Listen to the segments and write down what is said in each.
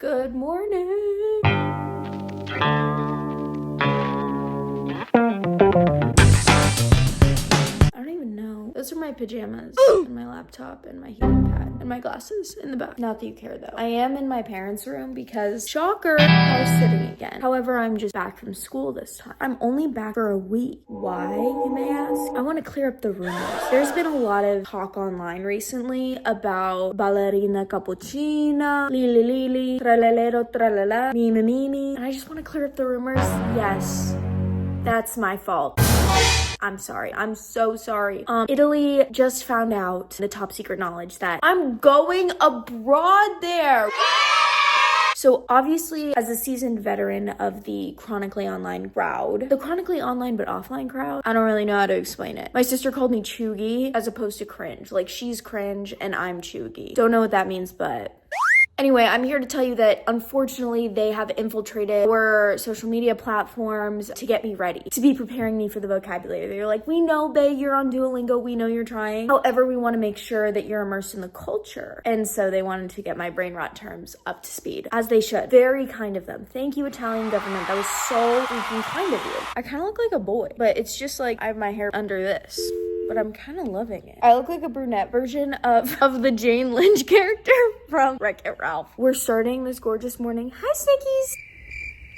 Good morning. I don't even know. Those are my pajamas and my laptop and my heating pad and my glasses in the back. Not that you care though. I am in my parents' room because, shocker, house sitting again. However, I'm just back from school this time. I'm only back for a week. Why, you may ask? I want to clear up the rumors. There's been a lot of talk online recently about ballerina cappuccina, lili lili, tralalero tralala, mimi mimi. And I just want to clear up the rumors. Yes, that's my fault. I'm sorry. I'm so sorry. Italy just found out the top secret knowledge that I'm going abroad there. So obviously, as a seasoned veteran of the chronically online crowd, the chronically online but offline crowd, I don't really know how to explain it. My sister called me chuggy as opposed to cringe. Like, she's cringe and I'm chuggy. Don't know what that means, but... Anyway, I'm here to tell you that unfortunately they have infiltrated our social media platforms to get me ready, to be preparing me for the vocabulary. They're like, we know, babe, you're on Duolingo, we know you're trying. However, we want to make sure that you're immersed in the culture. And so they wanted to get my Brainrot terms up to speed, as they should. Very kind of them. Thank you, Italian government. That was so freaking kind of you. I kind of look like a boy, but it's just like I have my hair under this. But I'm kind of loving it. I look like a brunette version of the Jane Lynch character from Wreck-It Ralph. We're starting this gorgeous morning. Hi, Snickies.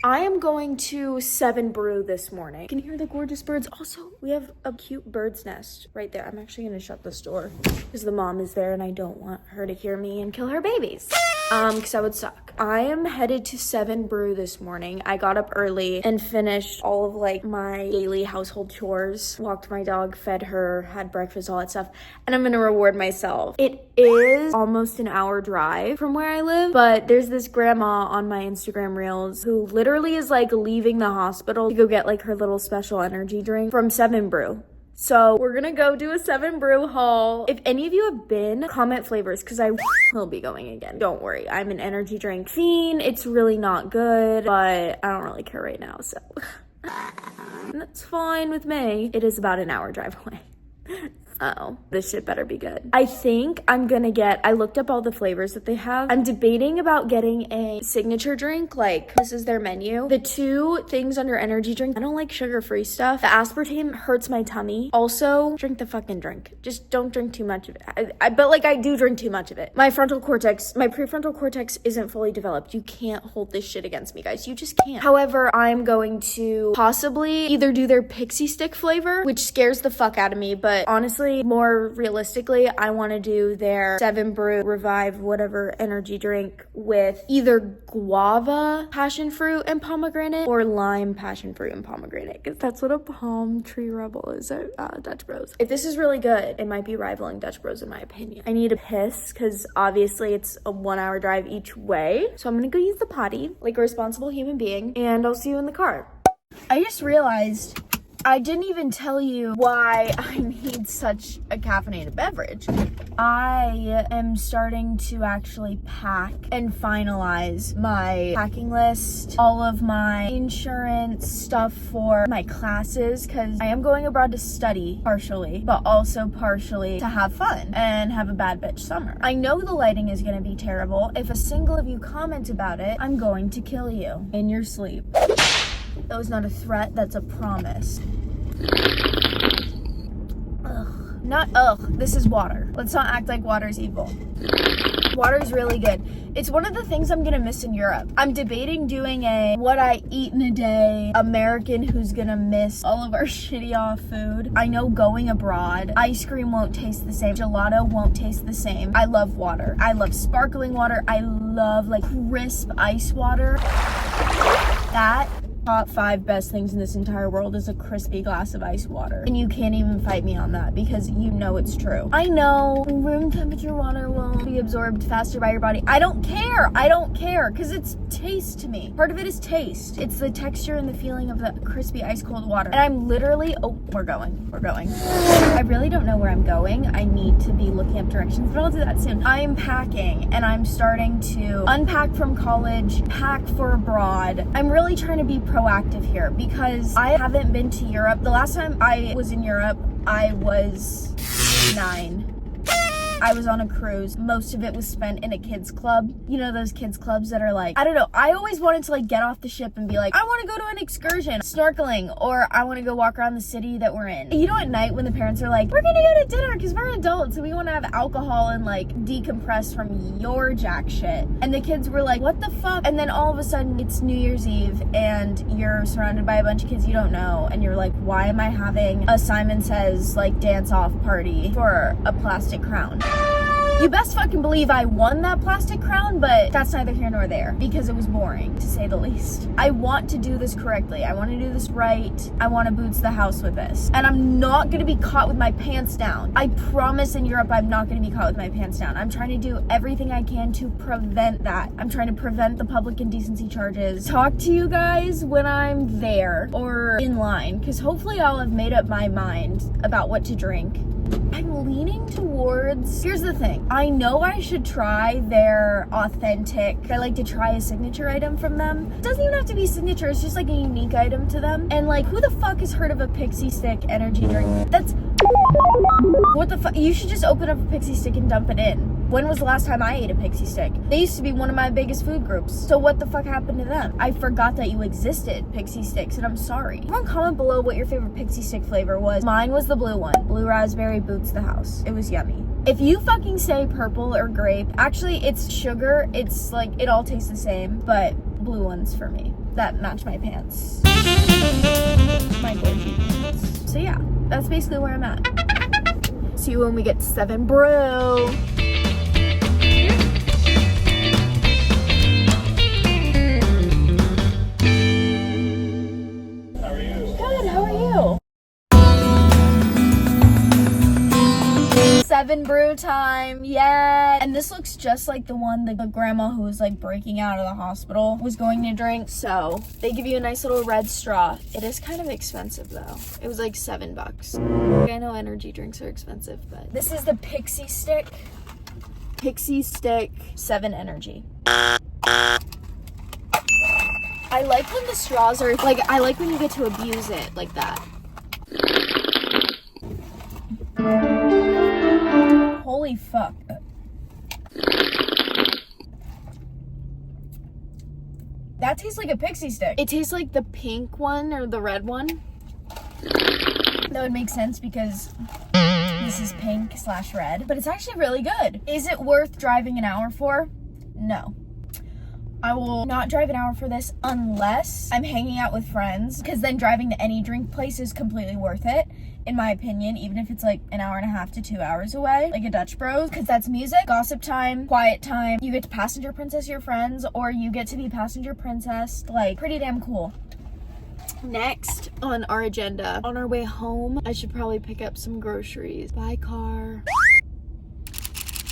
I am going to 7 Brew this morning. You can hear the gorgeous birds. Also, we have a cute bird's nest right there. I'm actually gonna shut this door because the mom is there and I don't want her to hear me and kill her babies. Because that would suck. I am headed to 7 Brew this morning. I got up early and finished all of like my daily household chores. Walked my dog, fed her, had breakfast, all that stuff. And I'm gonna reward myself. It is almost an hour drive from where I live, but there's this grandma on my Instagram reels who literally is like leaving the hospital to go get like her little special energy drink from 7 Brew. So we're gonna go do a 7 Brew haul. If any of you have been, comment flavors because I will be going again. Don't worry, I'm an energy drink fiend. It's really not good, but I don't really care right now, so that's fine with me. It is about an hour drive away. Uh-oh, this shit better be good. I think I'm gonna I looked up all the flavors that they have. I'm debating about getting a signature drink, like this is their menu. The 2 things under energy drink, I don't like sugar-free stuff. The aspartame hurts my tummy. Also, drink the fucking drink. Just don't drink too much of it. But like I do drink too much of it. My prefrontal cortex isn't fully developed. You can't hold this shit against me, guys. You just can't. However, I'm going to possibly either do their pixie stick flavor, which scares the fuck out of me, but honestly, more realistically, I want to do their 7 Brew Revive whatever energy drink with either guava, passion fruit, and pomegranate or lime, passion fruit, and pomegranate, because that's what a palm tree rebel is at Dutch Bros. If this is really good, it might be rivaling Dutch Bros in my opinion. I need a piss because obviously it's a 1-hour drive each way. So I'm going to go use the potty like a responsible human being, and I'll see you in the car. I just realized I didn't even tell you why I need such a caffeinated beverage. I am starting to actually pack and finalize my packing list, all of my insurance stuff for my classes, because I am going abroad to study partially, but also partially to have fun and have a bad bitch summer. I know the lighting is going to be terrible. If a single of you comment about it, I'm going to kill you in your sleep. That was not a threat, that's a promise. This is water. Let's not act like water's evil. Water is really good. It's one of the things I'm gonna miss in Europe. I'm debating doing a what I eat in a day American who's gonna miss all of our shitty off food. I know going abroad, ice cream won't taste the same. Gelato won't taste the same. I love water. I love sparkling water. I love like crisp ice water. That top 5 best things in this entire world is a crispy glass of ice water. And you can't even fight me on that because you know it's true. I know room temperature water will be absorbed faster by your body. I don't care because it's taste to me. Part of it is taste. It's the texture and the feeling of the crispy ice cold water. And I'm literally, we're going. I really don't know where I'm going. I need to be looking up directions, but I'll do that soon. I'm packing and I'm starting to unpack from college, pack for abroad. I'm really trying to be proactive here because I haven't been to Europe. The last time I was in Europe, I was 9. I was on a cruise. Most of it was spent in a kids club. You know those kids clubs that are like, I don't know, I always wanted to like get off the ship and be like, I want to go to an excursion, snorkeling, or I want to go walk around the city that we're in. You know, at night when the parents are like, we're gonna go to dinner because we're adults and we want to have alcohol and like decompress from your jack shit. And the kids were like, what the fuck? And then all of a sudden it's New Year's Eve and you're surrounded by a bunch of kids you don't know, and you're like, why am I having a Simon Says like dance off party for a plastic crown? You best fucking believe I won that plastic crown, but that's neither here nor there because it was boring, to say the least. I want to do this correctly. I want to do this right. I want to boots the house with this. And I'm not going to be caught with my pants down. I promise in Europe I'm not going to be caught with my pants down. I'm trying to do everything I can to prevent that. I'm trying to prevent the public indecency charges. Talk to you guys when I'm there or in line, because hopefully I'll have made up my mind about what to drink. I'm leaning towards, here's the thing, I know I should try their authentic, I like to try a signature item from them. It doesn't even have to be signature, it's just like a unique item to them. And like, who the fuck has heard of a Pixie Stick energy drink? That's, what the fuck, you should just open up a Pixie Stick and dump it in. When was the last time I ate a Pixie Stick? They used to be one of my biggest food groups. So what the fuck happened to them? I forgot that you existed, Pixie Sticks, and I'm sorry. Everyone comment below what your favorite Pixie Stick flavor was. Mine was the blue one. Blue raspberry boots the house. It was yummy. If you fucking say purple or grape, actually it's sugar. It's like, it all tastes the same, but blue ones for me. That match my pants. My gorgeous pants. So yeah, that's basically where I'm at. See you when we get to 7 Brew. Good, how are you? 7 Brew time, yeah. And this looks just like the one the grandma who was like breaking out of the hospital was going to drink. So they give you a nice little red straw. It is kind of expensive though. It was like $7. I know energy drinks are expensive, but this is the Pixie Stick. Pixie Stick 7 Energy. I like when the straws are like, I like when you get to abuse it like that. Holy fuck. That tastes like a Pixie Stick. It tastes like the pink one or the red one. That would make sense because this is pink / red, but it's actually really good. Is it worth driving an hour for? No. I will not drive an hour for this unless I'm hanging out with friends, because then driving to any drink place is completely worth it, in my opinion, even if it's like an hour and a half to 2 hours away, like a Dutch Bros, because that's music, gossip time, quiet time. You get to passenger princess your friends, or you get to be passenger princess, like pretty damn cool. Next on our agenda, on our way home, I should probably pick up some groceries. Bye, car.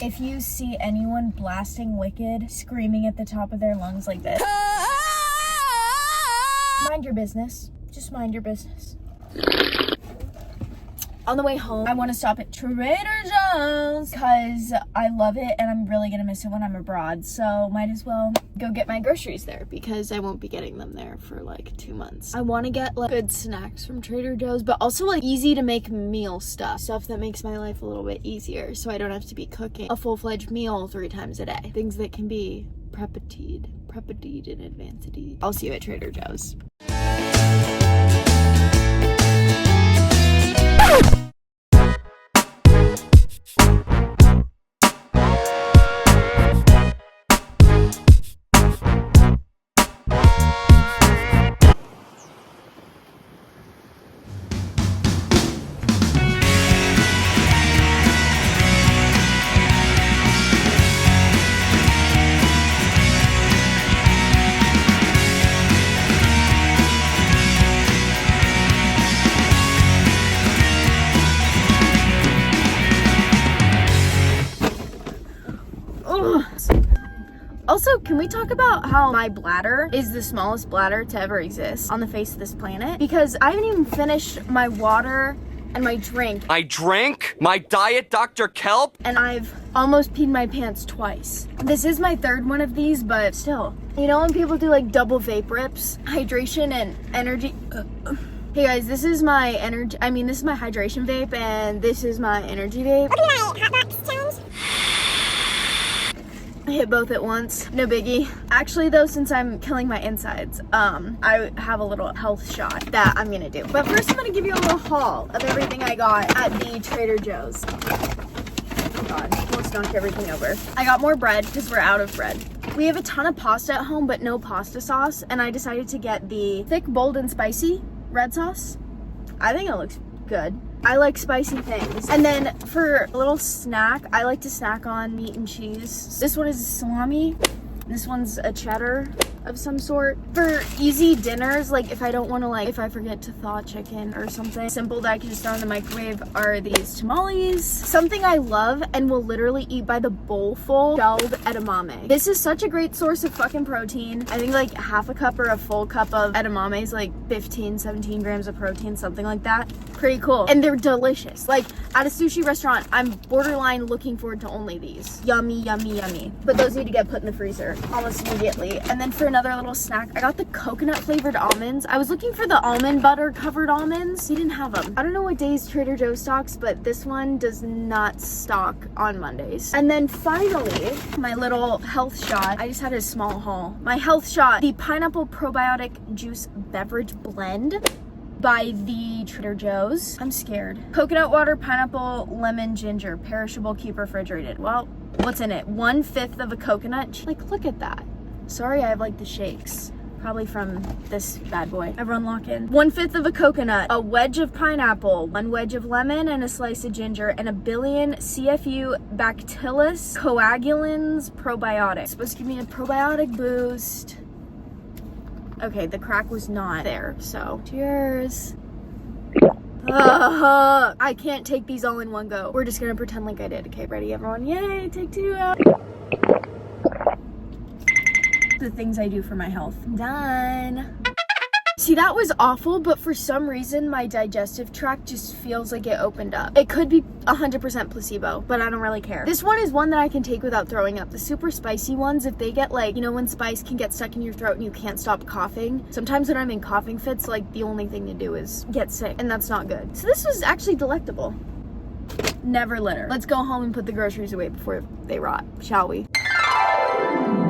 If you see anyone blasting Wicked, screaming at the top of their lungs like this, mind your business. Just mind your business. On the way home, I want to stop at Trader Joe's because I love it and I'm really gonna miss it when I'm abroad. So might as well go get my groceries there because I won't be getting them there for like 2 months. I want to get like good snacks from Trader Joe's, but also like easy to make meal stuff that makes my life a little bit easier, so I don't have to be cooking a full-fledged meal 3 times a day. Things that can be prepped in advance. I'll see you at Trader Joe's. Also, can we talk about how my bladder is the smallest bladder to ever exist on the face of this planet? Because I haven't even finished my water and my drink. I drank my diet Dr. Kelp, and I've almost peed my pants twice. This is my 3rd one of these, but still. You know when people do like double vape rips? Hydration and energy. Hey guys, this is my this is my hydration vape, and this is my energy vape. Look at my hot box challenge. I hit both at once, no biggie. Actually though, since I'm killing my insides, I have a little health shot that I'm gonna do. But first I'm gonna give you a little haul of everything I got at the Trader Joe's. Oh God, almost knocked everything over. I got more bread because we're out of bread. We have a ton of pasta at home, but no pasta sauce, and I decided to get the thick, bold, and spicy red sauce. I think it looks good. I like spicy things. And then for a little snack, I like to snack on meat and cheese. This one is salami. This one's a cheddar of some sort. For easy dinners, like if I don't want to, like if I forget to thaw chicken or something simple that I can just throw in the microwave, are these tamales. Something I love and will literally eat by the bowlful, shelled edamame. This is such a great source of fucking protein. I think like half a cup or a full cup of edamame is like 15, 17 grams of protein, something like that. Pretty cool. And they're delicious. Like at a sushi restaurant, I'm borderline looking forward to only these. Yummy, yummy, yummy. But those need to get put in the freezer almost immediately. And then for another little snack, I got the coconut flavored almonds. I was looking for the almond butter covered almonds. He didn't have them. I don't know what days Trader Joe stocks, but this one does not stock on Mondays. And then finally, my little health shot. I just had a small haul. My health shot, the pineapple probiotic juice beverage blend by the Trader Joe's. I'm scared. Coconut water, pineapple, lemon, ginger, perishable, keep refrigerated. Well, what's in it? 1/5 of a coconut. Like, look at that. Sorry, I have like the shakes. Probably from this bad boy. Everyone lock in. 1/5 of a coconut, a wedge of pineapple, 1 wedge of lemon, and a slice of ginger, and a billion CFU Bacillus coagulans probiotics. Supposed to give me a probiotic boost. Okay, the crack was not there, so cheers. I can't take these all in one go. We're just gonna pretend like I did. Okay, ready everyone? Yay, take 2 out. The things I do for my health. Done. See, that was awful, but for some reason my digestive tract just feels like it opened up. It could be 100% placebo, but I don't really care. This one is one that I can take without throwing up. The super spicy ones, if they get like, you know when spice can get stuck in your throat and you can't stop coughing? Sometimes when I'm in coughing fits, like the only thing to do is get sick, and that's not good. So this was actually delectable. Never litter. Let's go home and put the groceries away before they rot, shall we?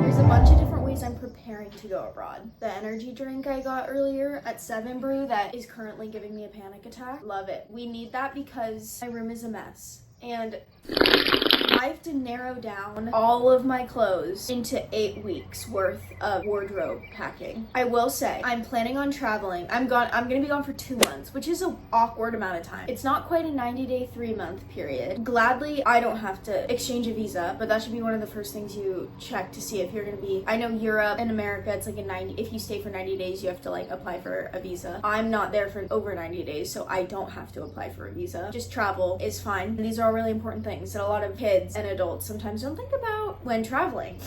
There's a bunch of different ways I'm preparing to go abroad. The energy drink I got earlier at 7 Brew that is currently giving me a panic attack. Love it. We need that because my room is a mess. And I have to narrow down all of my clothes into 8 weeks worth of wardrobe packing. I will say, I'm planning on traveling. I'm gonna be gone for 2 months, which is an awkward amount of time. It's not quite a 90-day, 3-month period. Gladly, I don't have to exchange a visa, but that should be one of the first things you check to see if you're gonna be. I know Europe and America, it's like a 90, if you stay for 90 days, you have to like apply for a visa. I'm not there for over 90 days, so I don't have to apply for a visa. Just travel is fine. And these are all really important things that a lot of kids and adults sometimes don't think about when traveling.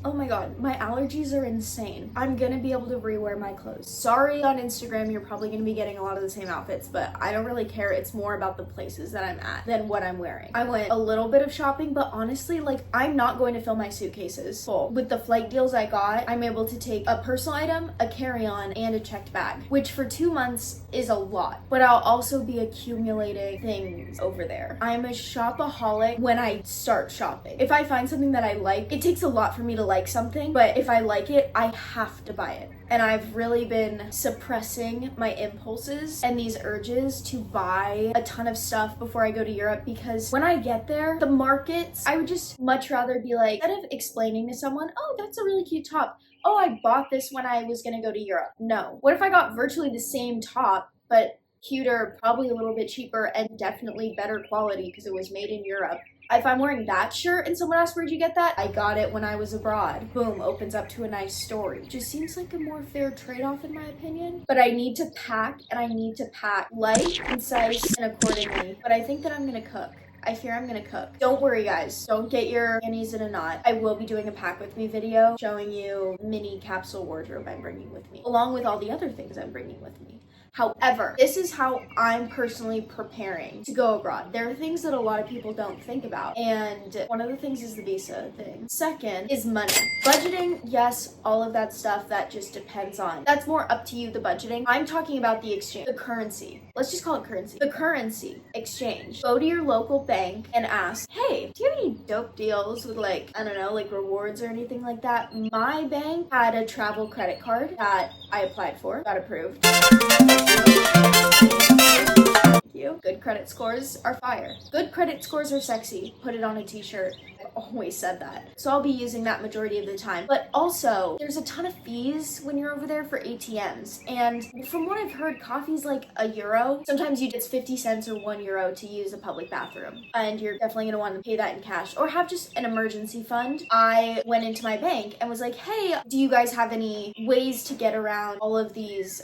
Oh my God, my allergies are insane. I'm gonna be able to rewear my clothes. Sorry, on Instagram, you're probably gonna be getting a lot of the same outfits, but I don't really care. It's more about the places that I'm at than what I'm wearing. I went a little bit of shopping, but honestly, like I'm not going to fill my suitcases full. With the flight deals I got, I'm able to take a personal item, a carry-on, and a checked bag, which for 2 months is a lot, but I'll also be accumulating things over there. I'm a shopaholic when I start shopping. If I find something that I like, it takes a lot for me to like something, but if I like it, I have to buy it. And I've really been suppressing my impulses and these urges to buy a ton of stuff before I go to Europe, because when I get there, the markets, I would just much rather be like, instead of explaining to someone, oh, that's a really cute top. Oh, I bought this when I was gonna go to Europe. No. What if I got virtually the same top, but cuter, probably a little bit cheaper, and definitely better quality because it was made in Europe? If I'm wearing that shirt and someone asks where'd you get that, I got it when I was abroad. Boom, opens up to a nice story. Just seems like a more fair trade-off in my opinion. But I need to pack, and I need to pack light, concise, and accordingly. But I think that I'm gonna cook. I fear I'm gonna cook. Don't worry guys, don't get your panties in a knot. I will be doing a pack with me video showing you mini capsule wardrobe I'm bringing with me, along with all the other things I'm bringing with me. However, this is how I'm personally preparing to go abroad. There are things that a lot of people don't think about, and one of the things is the visa thing. Second is money. Budgeting, yes, all of that stuff, that just depends on. That's more up to you, the budgeting. I'm talking about the exchange, the currency. Let's just call it currency. The currency exchange. Go to your local bank bank and ask, hey, do you have any dope deals with like, I don't know, like rewards or anything like that? My bank had a travel credit card that I applied for, got approved. Thank you. Good credit scores are fire. Good credit scores are sexy. Put it on a t-shirt. I've always said that. So I'll be using that majority of the time. But also, there's a ton of fees when you're over there for ATMs. And from what I've heard, coffee's like €1. Sometimes it's 50 cents or €1 to use a public bathroom. And you're definitely gonna want to pay that in cash or have just an emergency fund. I went into my bank and was like, hey, do you guys have any ways to get around all of these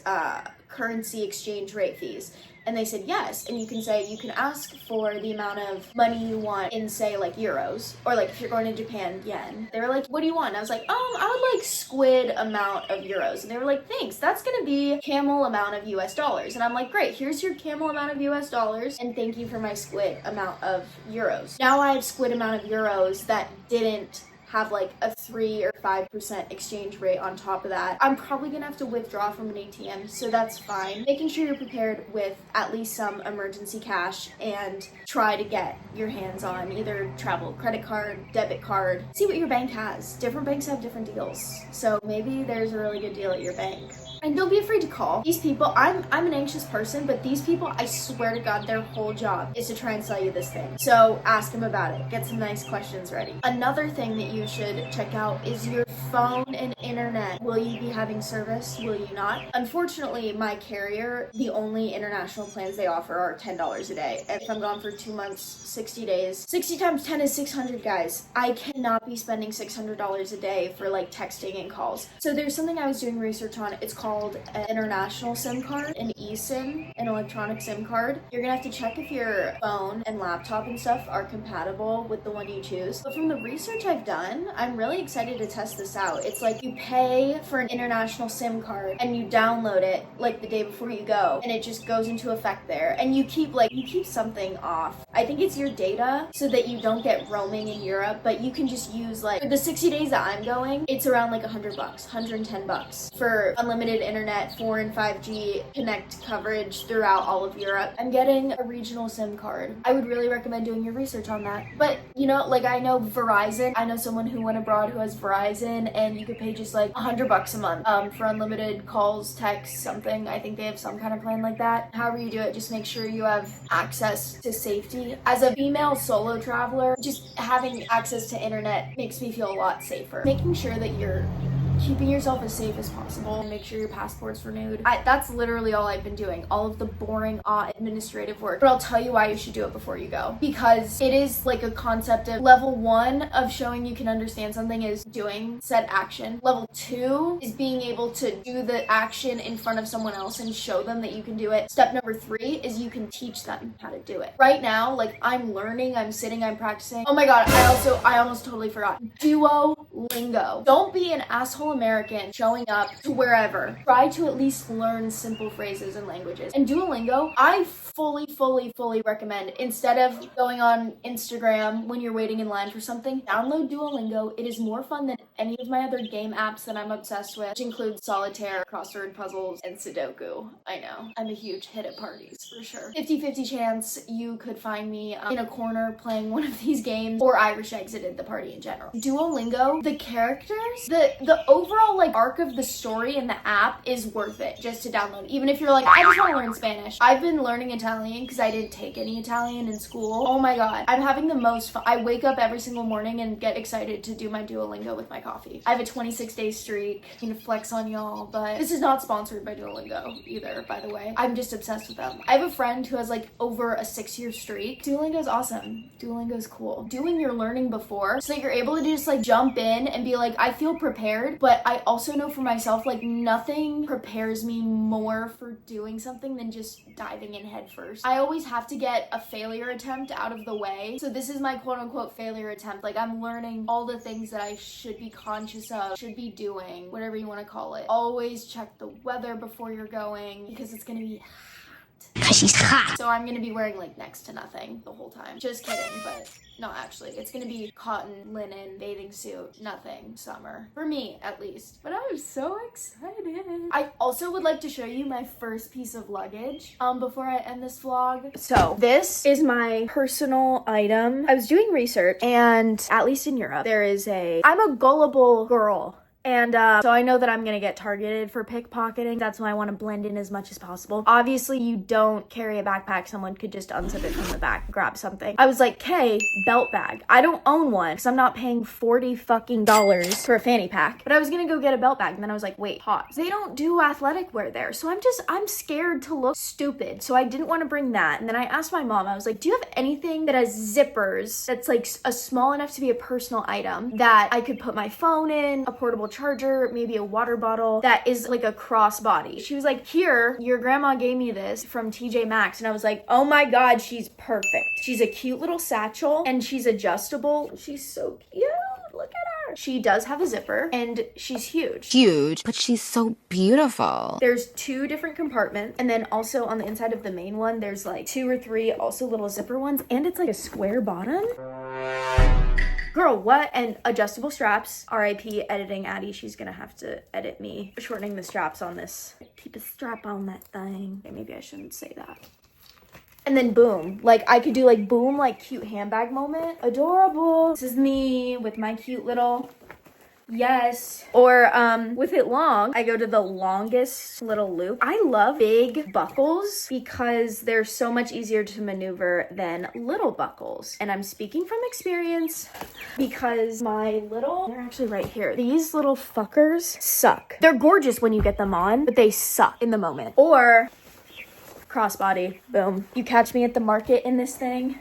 currency exchange rate fees? And they said yes. And you can say, you can ask for the amount of money you want in, say, like euros, or like if you're going to Japan, yen. They were like, what do you want? And I was like, I would like squid amount of euros. And they were like, thanks, that's gonna be camel amount of US dollars. And I'm like, great, here's your camel amount of US dollars, and thank you for my squid amount of euros. Now I have squid amount of euros that didn't have like a 3 or 5% exchange rate on top of that. I'm probably gonna have to withdraw from an ATM, so that's fine. Making sure you're prepared with at least some emergency cash and try to get your hands on either travel credit card, debit card. See what your bank has. Different banks have different deals, so maybe there's a really good deal at your bank. And don't be afraid to call. These people, I'm an anxious person, but these people, I swear to God, their whole job is to try and sell you this thing. So ask them about it. Get some nice questions ready. Another thing that you should check out is your phone and internet. Will you be having service? Will you not? Unfortunately, my carrier, the only international plans they offer are $10 a day. And if I'm gone for 2 months, 60 days, 60 times 10 is 600, guys. I cannot be spending $600 a day for like texting and calls. So there's something I was doing research on. It's called an international SIM card, an eSIM, an electronic SIM card. You're gonna have to check if your phone and laptop and stuff are compatible with the one you choose. But from the research I've done, I'm really excited to test this out. It's like you pay for an international SIM card and you download it like the day before you go, and it just goes into effect there. And you keep something off. I think it's your data so that you don't get roaming in Europe, but you can just use like, for the 60 days that I'm going, it's around like $100, $110 for unlimited internet, 4 and 5G connect coverage throughout all of Europe. I'm getting a regional SIM card. I would really recommend doing your research on that. But you know, like I know Verizon, I know someone who went abroad who has Verizon, and you could pay just like $100 a month for unlimited calls, texts, something. I think they have some kind of plan like that. However you do it, just make sure you have access to safety. As a female solo traveler, just having access to internet makes me feel a lot safer. Making sure that you're keeping yourself as safe as possible, and make sure your passport's renewed. That's literally all I've been doing, all of the boring administrative work. But I'll tell you why you should do it before you go, because it is like a concept of level 1 of showing you can understand something is doing said action. Level 2 is being able to do the action in front of someone else and show them that you can do it. Step number 3 is you can teach them how to do it. Right now, like I'm learning, I'm sitting, I'm practicing. Oh my God, I almost totally forgot. Duolingo. Don't be an asshole American showing up to wherever. Try to at least learn simple phrases and languages. And Duolingo, I fully recommend, instead of going on Instagram when you're waiting in line for something, download Duolingo. It is more fun than any of my other game apps that I'm obsessed with, which include solitaire, crossword puzzles, and Sudoku. I know, I'm a huge hit at parties for sure. 50-50 chance you could find me in a corner playing one of these games, or Irish exited the party in general. Duolingo, the characters, the overall like arc of the story in the app is worth it just to download. Even if you're like, I just want to learn Spanish. I've been learning Italian because I didn't take any Italian in school. Oh my God, I'm having the most fun. I wake up every single morning and get excited to do my Duolingo with my coffee. I have a 26-day streak. I'm gonna flex on y'all, but this is not sponsored by Duolingo either, by the way. I'm just obsessed with them. I have a friend who has like over a 6-year streak. Duolingo's awesome. Duolingo's cool. Doing your learning before so that you're able to just like jump in and be like, I feel prepared, but I also know for myself, like nothing prepares me more for doing something than just diving in head first. I always have to get a failure attempt out of the way. So this is my quote unquote failure attempt. Like I'm learning all the things that I should be conscious of, should be doing, whatever you want to call it. Always check the weather before you're going because it's gonna be Cause she's hot. So I'm gonna be wearing like next to nothing the whole time. Just kidding, but no, actually. It's gonna be cotton, linen, bathing suit, nothing, summer. For me, at least. But I'm so excited. I also would like to show you my first piece of luggage before I end this vlog. So this is my personal item. I was doing research, and at least in Europe, I'm a gullible girl. And so I know that I'm gonna get targeted for pickpocketing. That's why I want to blend in as much as possible. Obviously, you don't carry a backpack. Someone could just unzip it from the back and grab something. I was like, "Kay, belt bag." I don't own one because I'm not paying $40 fucking for a fanny pack. But I was gonna go get a belt bag, and then I was like, "Wait, pause. They don't do athletic wear there, so I'm scared to look stupid. So I didn't want to bring that. And then I asked my mom. I was like, "Do you have anything that has zippers that's like a small enough to be a personal item that I could put my phone in, a portable charger, maybe a water bottle that is like a crossbody?" She was like, "Here, your grandma gave me this from TJ Maxx." And I was like, "Oh my god, she's perfect. She's a cute little satchel and she's adjustable. She's so cute. Look at her." She does have a zipper and she's huge. Huge, but she's so beautiful. There's 2 different compartments, and then also on the inside of the main one, there's like 2 or 3 also little zipper ones, and it's like a square bottom. Girl, what? And adjustable straps. RIP editing Addie. She's gonna have to edit me shortening the straps on this. Keep a strap on that thing. Okay, maybe I shouldn't say that. And then boom. Like, I could do like boom, like cute handbag moment. Adorable. This is me with my cute little... Yes. Or with it long, I go to the longest little loop. I love big buckles because they're so much easier to maneuver than little buckles. And I'm speaking from experience because they're actually right here. These little fuckers suck. They're gorgeous when you get them on, but they suck in the moment. Or crossbody, boom. You catch me at the market in this thing,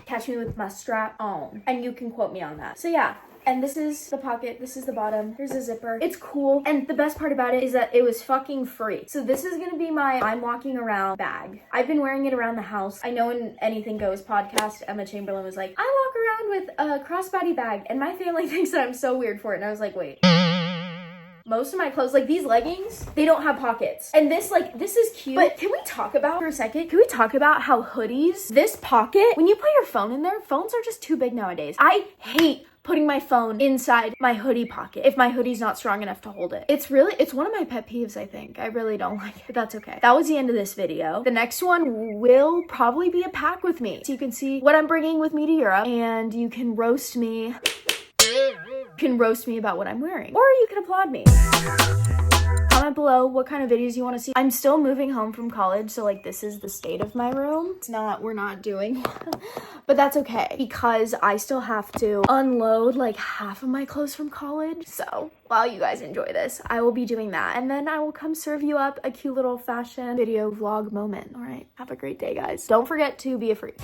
catch me with my strap on, and you can quote me on that. So yeah. And this is the pocket, this is the bottom, here's a zipper. It's cool, and the best part about it is that it was fucking free. So this is gonna be my I'm walking around bag. I've been wearing it around the house. I know in Anything Goes podcast, Emma Chamberlain was like, "I walk around with a crossbody bag," and my family thinks that I'm so weird for it, and I was like, wait. Most of my clothes, like these leggings, they don't have pockets. And this is cute. But can we talk about, for a second, how hoodies, this pocket, when you put your phone in there, phones are just too big nowadays. I hate putting my phone inside my hoodie pocket if my hoodie's not strong enough to hold it. It's one of my pet peeves, I think. I really don't like it, but that's okay. That was the end of this video. The next one will probably be a pack with me. So you can see what I'm bringing with me to Europe, and you can roast me. About what I'm wearing, or you can applaud me. Comment below what kind of videos you want to see. I'm still moving home from college, so like this is the state of my room. We're not doing but that's okay because I still have to unload like half of my clothes from college. So while you guys enjoy this, I will be doing that, and then I will come serve you up a cute little fashion video vlog moment. All right, have a great day, guys. Don't forget to be a freak.